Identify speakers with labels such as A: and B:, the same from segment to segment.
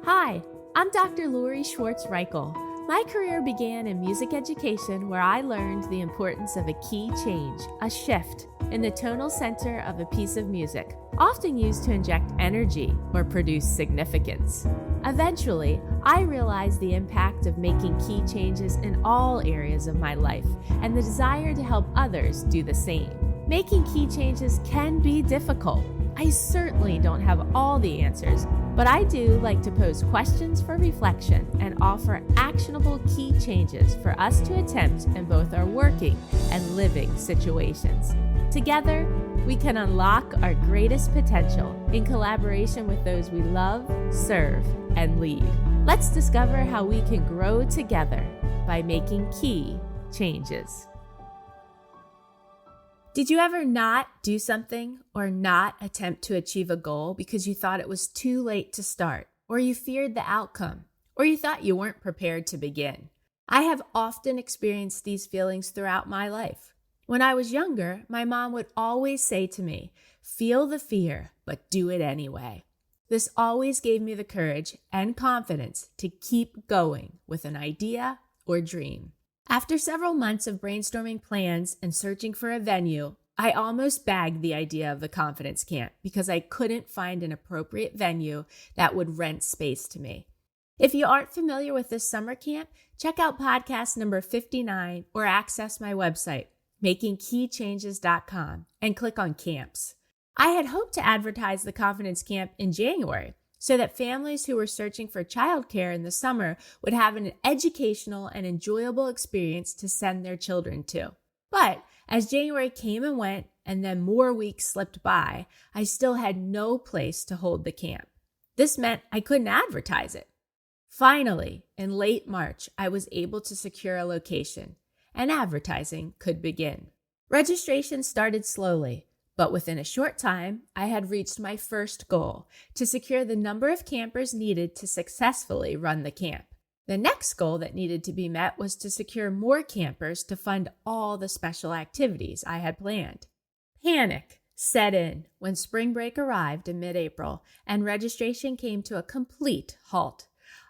A: Hi, I'm Dr. Lori Schwartz-Reichel. My career began in music education where I learned the importance of a key change, a shift, in the tonal center of a piece of music, often used to inject energy or produce significance. Eventually, I realized the impact of making key changes in all areas of my life and the desire to help others do the same. Making key changes can be difficult. I certainly don't have all the answers, but I do like to pose questions for reflection and offer actionable key changes for us to attempt in both our working and living situations. Together, we can unlock our greatest potential in collaboration with those we love, serve, and lead. Let's discover how we can grow together by making key changes. Did you ever not do something or not attempt to achieve a goal because you thought it was too late to start, or you feared the outcome, or you thought you weren't prepared to begin? I have often experienced these feelings throughout my life. When I was younger, my mom would always say to me, "Feel the fear, but do it anyway." This always gave me the courage and confidence to keep going with an idea or dream. After several months of brainstorming plans and searching for a venue, I almost bagged the idea of the confidence camp because I couldn't find an appropriate venue that would rent space to me. If you aren't familiar with this summer camp, check out podcast number 59 or access my website, makingkeychanges.com, and click on camps. I had hoped to advertise the confidence camp in January, so that families who were searching for childcare in the summer would have an educational and enjoyable experience to send their children to. But as January came and went, and then more weeks slipped by, I still had no place to hold the camp. This meant I couldn't advertise it. Finally, in late March, I was able to secure a location, and advertising could begin. Registration started slowly, but within a short time, I had reached my first goal, to secure the number of campers needed to successfully run the camp. The next goal that needed to be met was to secure more campers to fund all the special activities I had planned. Panic set in when spring break arrived in mid-April and registration came to a complete halt.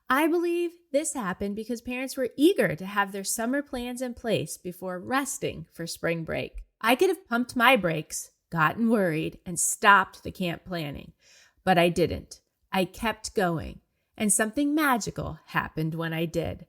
A: I believe this happened because parents were eager to have their summer plans in place before resting for spring break. I could have pumped my brakes, gotten worried, and stopped the camp planning. But I didn't. I kept going, and something magical happened when I did.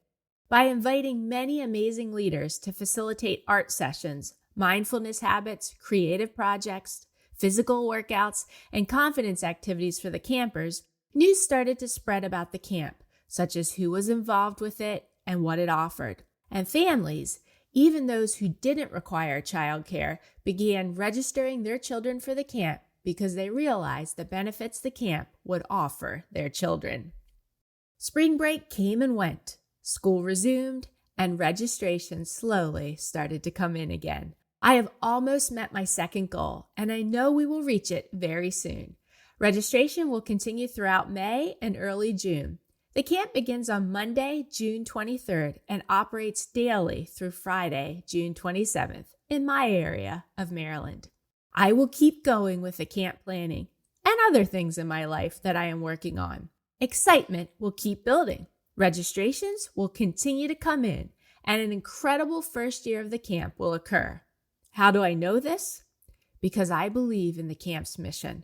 A: By inviting many amazing leaders to facilitate art sessions, mindfulness habits, creative projects, physical workouts, and confidence activities for the campers, news started to spread about the camp, such as who was involved with it and what it offered. And families, even those who didn't require childcare, began registering their children for the camp because they realized the benefits the camp would offer their children. Spring break came and went. School resumed, and registration slowly started to come in again. I have almost met my second goal, and I know we will reach it very soon. Registration will continue throughout May and early June. The camp begins on Monday, June 23rd, and operates daily through Friday, June 27th, in my area of Maryland. I will keep going with the camp planning and other things in my life that I am working on. Excitement will keep building. Registrations will continue to come in, and an incredible first year of the camp will occur. How do I know this? Because I believe in the camp's mission.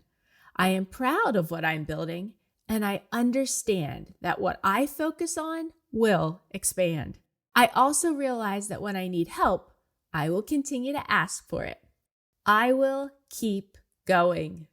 A: I am proud of what I'm building, and I understand that what I focus on will expand. I also realize that when I need help, I will continue to ask for it. I will keep going.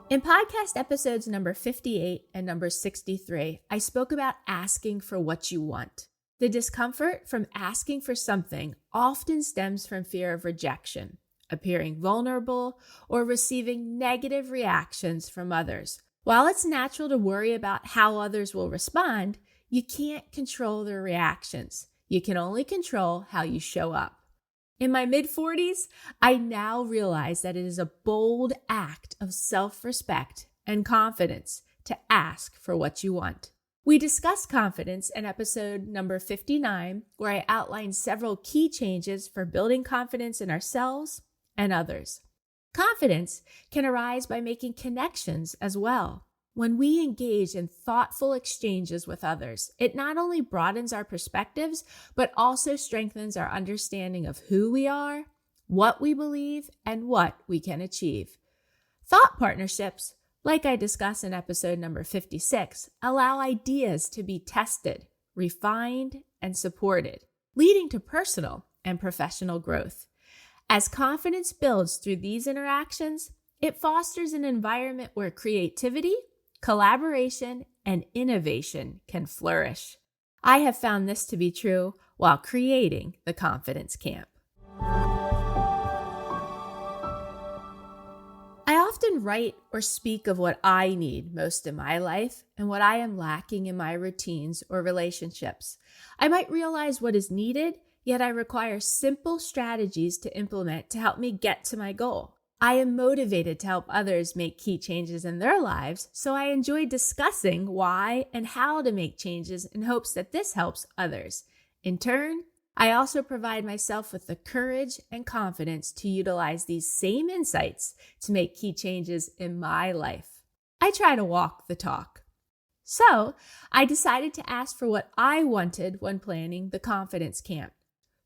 A: In podcast episodes number 58 and number 63, I spoke about asking for what you want. The discomfort from asking for something often stems from fear of rejection, appearing vulnerable, or receiving negative reactions from others. While it's natural to worry about how others will respond, you can't control their reactions. You can only control how you show up. In my mid-40s, I now realize that it is a bold act of self-respect and confidence to ask for what you want. We discussed confidence in episode number 59, where I outlined several key changes for building confidence in ourselves and others. Confidence can arise by making connections as well. When we engage in thoughtful exchanges with others, it not only broadens our perspectives, but also strengthens our understanding of who we are, what we believe, and what we can achieve. Thought partnerships, like I discussed in episode number 56, allow ideas to be tested, refined, and supported, leading to personal and professional growth. As confidence builds through these interactions, it fosters an environment where creativity, collaboration, and innovation can flourish. I have found this to be true while creating the Confidence Camp. I often write or speak of what I need most in my life and what I am lacking in my routines or relationships. I might realize what is needed, yet I require simple strategies to implement to help me get to my goal. I am motivated to help others make key changes in their lives, so I enjoy discussing why and how to make changes in hopes that this helps others. In turn, I also provide myself with the courage and confidence to utilize these same insights to make key changes in my life. I try to walk the talk. So, I decided to ask for what I wanted when planning the Confidence Camp.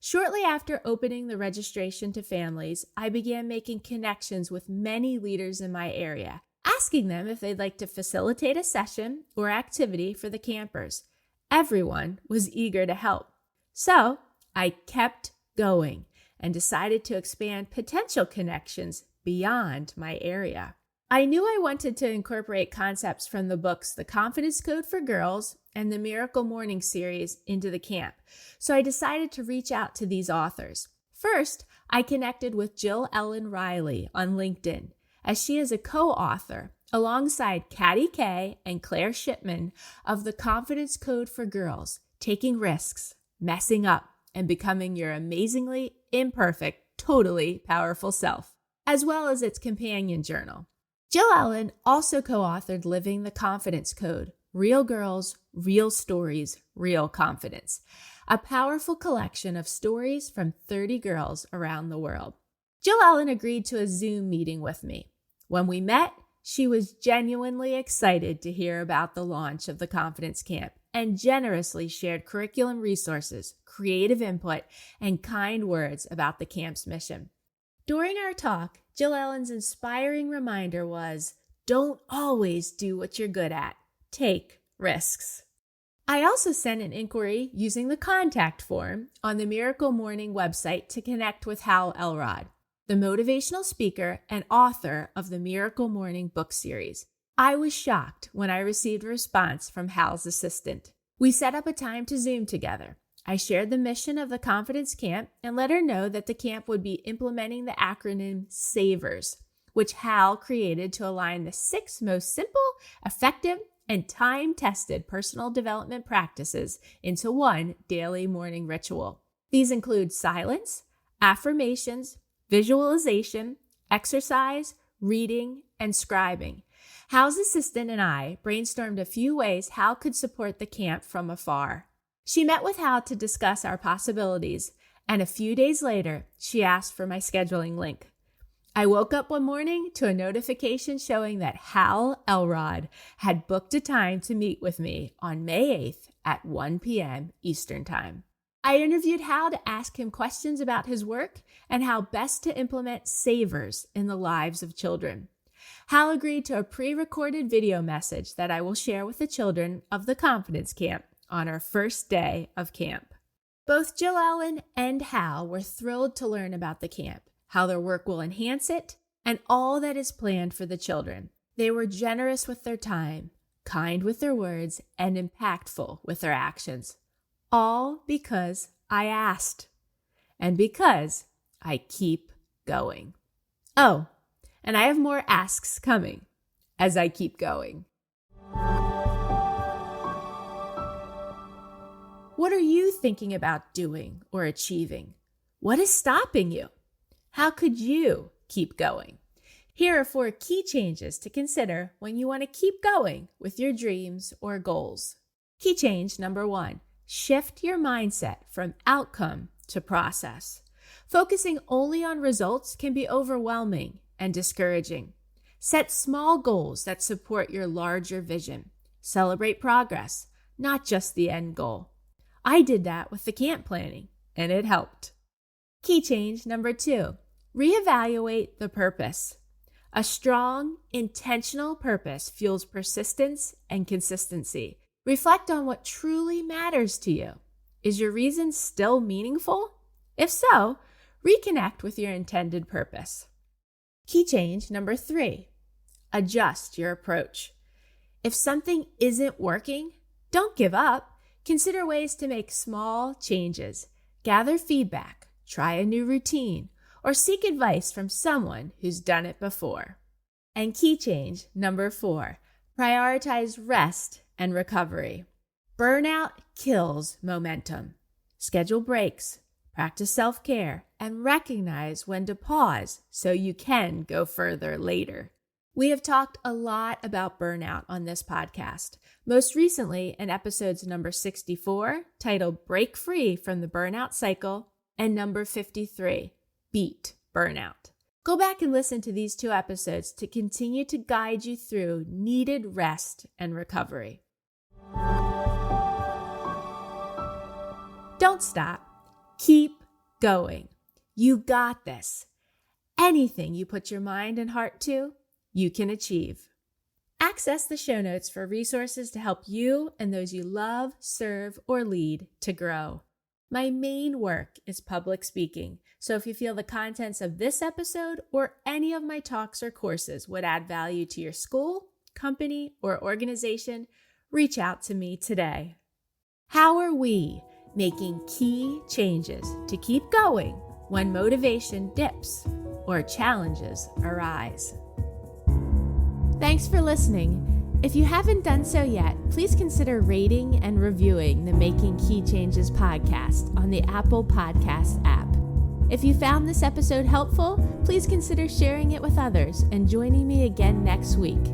A: Shortly after opening the registration to families, I began making connections with many leaders in my area, asking them if they'd like to facilitate a session or activity for the campers. Everyone was eager to help. So, I kept going and decided to expand potential connections beyond my area. I knew I wanted to incorporate concepts from the books The Confidence Code for Girls and the Miracle Morning series into the camp, so I decided to reach out to these authors. First, I connected with Jill Ellen Riley on LinkedIn, as she is a co-author alongside Katty Kay and Claire Shipman of The Confidence Code for Girls, Taking Risks, Messing Up, and Becoming Your Amazingly Imperfect, Totally Powerful Self, as well as its companion journal. Jill Ellen also co-authored Living the Confidence Code, Real Girls, Real Stories, Real Confidence, a powerful collection of stories from 30 girls around the world. Jill Ellen agreed to a Zoom meeting with me. When we met, she was genuinely excited to hear about the launch of the Confidence Camp and generously shared curriculum resources, creative input, and kind words about the camp's mission. During our talk, Jill Ellen's inspiring reminder was, don't always do what you're good at. Take risks. I also sent an inquiry using the contact form on the Miracle Morning website to connect with Hal Elrod, the motivational speaker and author of the Miracle Morning book series. I was shocked when I received a response from Hal's assistant. We set up a time to Zoom together. I shared the mission of the Confidence Camp and let her know that the camp would be implementing the acronym SAVERS, which Hal created to align the 6 most simple, effective, and time-tested personal development practices into one daily morning ritual. These include silence, affirmations, visualization, exercise, reading, and scribing. Hal's assistant and I brainstormed a few ways Hal could support the camp from afar. She met with Hal to discuss our possibilities, and a few days later, she asked for my scheduling link. I woke up one morning to a notification showing that Hal Elrod had booked a time to meet with me on May 8th at 1 p.m. Eastern Time. I interviewed Hal to ask him questions about his work and how best to implement SAVERS in the lives of children. Hal agreed to a pre-recorded video message that I will share with the children of the Confidence Camp on our first day of camp. Both Jill Ellen and Hal were thrilled to learn about the camp, how their work will enhance it, and all that is planned for the children. They were generous with their time, kind with their words, and impactful with their actions. All because I asked, and because I keep going. Oh, and I have more asks coming as I keep going. What are you thinking about doing or achieving? What is stopping you? How could you keep going? Here are 4 key changes to consider when you want to keep going with your dreams or goals. Key change number 1, shift your mindset from outcome to process. Focusing only on results can be overwhelming, and discouraging. Set small goals that support your larger vision. Celebrate progress, not just the end goal. I did that with the camp planning, and it helped. Key change number 2, reevaluate the purpose. A strong, intentional purpose fuels persistence and consistency. Reflect on what truly matters to you. Is your reason still meaningful? If so, reconnect with your intended purpose. Key change number 3, adjust your approach. If something isn't working, don't give up. Consider ways to make small changes. Gather feedback, try a new routine, or seek advice from someone who's done it before. And key change number 4, prioritize rest and recovery. Burnout kills momentum. Schedule breaks, practice self-care, and recognize when to pause so you can go further later. We have talked a lot about burnout on this podcast, most recently in episodes number 64, titled Break Free from the Burnout Cycle, and number 53, Beat Burnout. Go back and listen to these 2 episodes to continue to guide you through needed rest and recovery. Don't stop. Keep going. You got this. Anything you put your mind and heart to, you can achieve. Access the show notes for resources to help you and those you love, serve, or lead to grow. My main work is public speaking, so if you feel the contents of this episode or any of my talks or courses would add value to your school, company, or organization, reach out to me today. How are we making key changes to keep going when motivation dips or challenges arise? Thanks for listening. If you haven't done so yet, please consider rating and reviewing the Making Key Changes podcast on the Apple Podcast app. If you found this episode helpful, please consider sharing it with others and joining me again next week.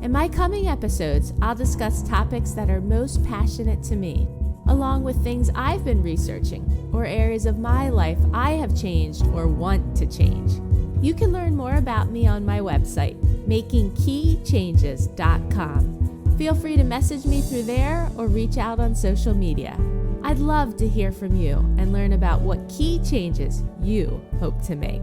A: In my coming episodes, I'll discuss topics that are most passionate to me, along with things I've been researching or areas of my life I have changed or want to change. You can learn more about me on my website, makingkeychanges.com. Feel free to message me through there or reach out on social media. I'd love to hear from you and learn about what key changes you hope to make.